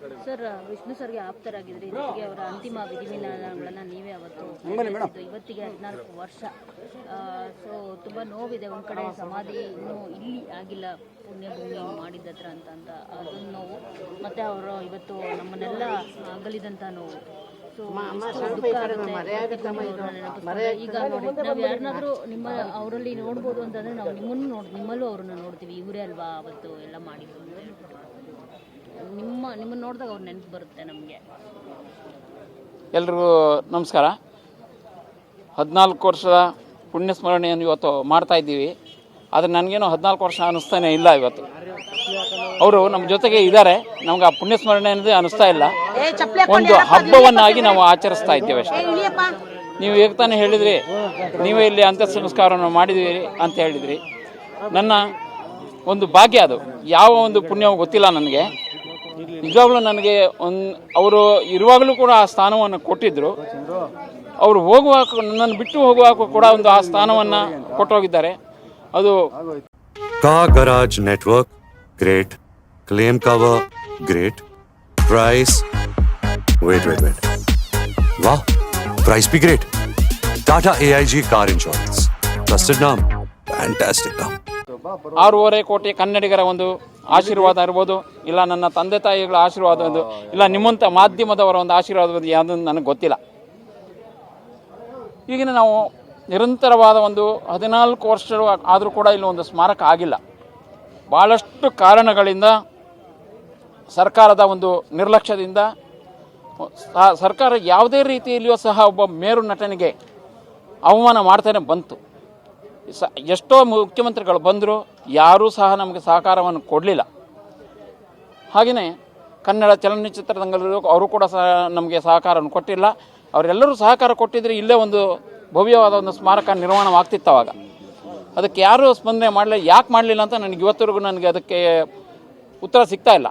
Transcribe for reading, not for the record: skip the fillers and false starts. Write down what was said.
Sir, Vishnu ಸರ್ಗೆ ಆಪ್ತರಾಗಿದ್ರಿ, ಜೊತೆಗೆ ಅವರ ಅಂತಿಮ ವಿಧಿವಿಧಾನಗಳನ್ನು ನೀವೇ ಅವತ್ತು ಇವತ್ತಿಗೆ 14 ವರ್ಷ. ಸೊ ತುಂಬ ನೋವಿದೆ. ಒಂದು ಕಡೆ ಸಮಾಧಿ ಇನ್ನೂ ಇಲ್ಲಿ ಆಗಿಲ್ಲ, ಪುಣ್ಯಭೂಮಿ ಮಾಡಿದ್ದತ್ರ ಅಂತ ಅದೊಂದು ನೋವು, ಮತ್ತು ಅವರು ಇವತ್ತು ನಮ್ಮನ್ನೆಲ್ಲ ಅಗಲಿದಂಥ ನೋವು. ಸೊ ದುಃಖ ಆಗುತ್ತೆ. ಈಗ ನಾವು ಯಾರನ್ನಾದ್ರೂ ನಿಮ್ಮ ಅವರಲ್ಲಿ ನೋಡ್ಬೋದು ಅಂತಂದರೆ ನಾವು ನಿಮ್ಮಲ್ಲೂ ಅವ್ರನ್ನ ನೋಡ್ತೀವಿ. ಇವರೇ ಅಲ್ವಾ ಅವತ್ತು ಎಲ್ಲ ಮಾಡಿದ್ದು, ನಿಮ್ಮನ್ನು ನೋಡಿದಾಗ ಅವ್ರು ನೆನಪು ಬರುತ್ತೆ ನಮಗೆ. ಎಲ್ರಿಗೂ ನಮಸ್ಕಾರ. 14 ವರ್ಷದ ಪುಣ್ಯ ಸ್ಮರಣೆಯನ್ನು ಇವತ್ತು ಮಾಡ್ತಾ ಇದ್ದೀವಿ. ಆದರೆ ನನಗೇನು 14 ವರ್ಷ ಅನ್ನಿಸ್ತಾನೆ ಇಲ್ಲ. ಇವತ್ತು ಅವರು ನಮ್ಮ ಜೊತೆಗೆ ಇದ್ದಾರೆ, ನಮ್ಗೆ ಆ ಪುಣ್ಯ ಸ್ಮರಣೆ ಅನ್ನೋದೇ ಅನ್ನಿಸ್ತಾ ಇಲ್ಲ. ಒಂದು ಹಬ್ಬವನ್ನಾಗಿ ನಾವು ಆಚರಿಸ್ತಾ ಇದ್ದೇವೆ ಅಷ್ಟೇ. ನೀವು ಈಗ ತಾನೇ ಹೇಳಿದ್ರಿ, ನೀವೇ ಇಲ್ಲಿ ಅಂತ್ಯ ಸಂಸ್ಕಾರವನ್ನು ಮಾಡಿದ್ದೀರಿ ಅಂತ ಹೇಳಿದ್ರಿ. ನನ್ನ ಒಂದು ಭಾಗ್ಯ ಅದು. ಯಾವ ಒಂದು ಪುಣ್ಯವೂ ಗೊತ್ತಿಲ್ಲ ನನಗೆ. ನಿಜವಾಗ್ಲೂ ನನಗೆ ಅವರು ಇರುವಾಗಲೂ ಕೂಡ ಆ ಸ್ಥಾನವನ್ನು ಕೊಟ್ಟಿದ್ದರು. ಅವರು ಹೋಗುವಾಗ, ನನ್ನನ್ನು ಬಿಟ್ಟು ಹೋಗುವಾಗ ಕೂಡ ಒಂದು ಆ ಸ್ಥಾನವನ್ನು ಕೊಟ್ಟೋಗಿದ್ದಾರೆ. ಅದು car garage network great, claim cover great, price wait वाह, प्राइस भी great. Tata AIG car insurance, trusted नाम, फैंटास्टिक नाम. 6.5 ಕೋಟಿ ಕನ್ನಡಿಗರ ಒಂದು ಆಶೀರ್ವಾದ ಇರ್ಬೋದು, ಇಲ್ಲ ನನ್ನ ತಂದೆ ತಾಯಿಗಳ ಆಶೀರ್ವಾದ, ಒಂದು ಇಲ್ಲ ನಿಮ್ಮಂಥ ಮಾಧ್ಯಮದವರ ಒಂದು ಆಶೀರ್ವಾದ, ಯಾವುದನ್ನು ನನಗೆ ಗೊತ್ತಿಲ್ಲ. ಈಗಿನ ನಾವು ನಿರಂತರವಾದ ಒಂದು 14 ವರ್ಷಗಳು ಆದರೂ ಕೂಡ ಇಲ್ಲಿ ಒಂದು ಸ್ಮಾರಕ ಆಗಿಲ್ಲ. ಭಾಳಷ್ಟು ಕಾರಣಗಳಿಂದ, ಸರ್ಕಾರದ ಒಂದು ನಿರ್ಲಕ್ಷ್ಯದಿಂದ, ಸರ್ಕಾರ ಯಾವುದೇ ರೀತಿಯಲ್ಲಿಯೂ ಸಹ ಒಬ್ಬ ಮೇರು ನಟನಿಗೆ ಅವಮಾನ ಮಾಡ್ತಾನೆ ಬಂತು. ಎಷ್ಟೋ ಮುಖ್ಯಮಂತ್ರಿಗಳು ಬಂದರು, ಯಾರೂ ಸಹ ನಮಗೆ ಸಹಕಾರವನ್ನು ಕೊಡಲಿಲ್ಲ. ಹಾಗೆಯೇ ಕನ್ನಡ ಚಲನಚಿತ್ರರಂಗದಲ್ಲೂ ಅವರು ಕೂಡ ಸಹ ನಮಗೆ ಸಹಕಾರವನ್ನು ಕೊಟ್ಟಿಲ್ಲ. ಅವರೆಲ್ಲರೂ ಸಹಕಾರ ಕೊಟ್ಟಿದ್ದರೆ ಇಲ್ಲೇ ಒಂದು ಭವ್ಯವಾದ ಒಂದು ಸ್ಮಾರಕ ನಿರ್ಮಾಣವಾಗ್ತಿತ್ತು. ಅವಾಗ ಅದಕ್ಕೆ ಯಾರೂ ಸ್ಪಂದನೆ ಮಾಡಲಿಲ್ಲ. ಯಾಕೆ ಮಾಡಲಿಲ್ಲ ಅಂತ ನನಗೆ ಇವತ್ತರೆಗೂ ಅದಕ್ಕೆ ಉತ್ತರ ಸಿಗ್ತಾ ಇಲ್ಲ.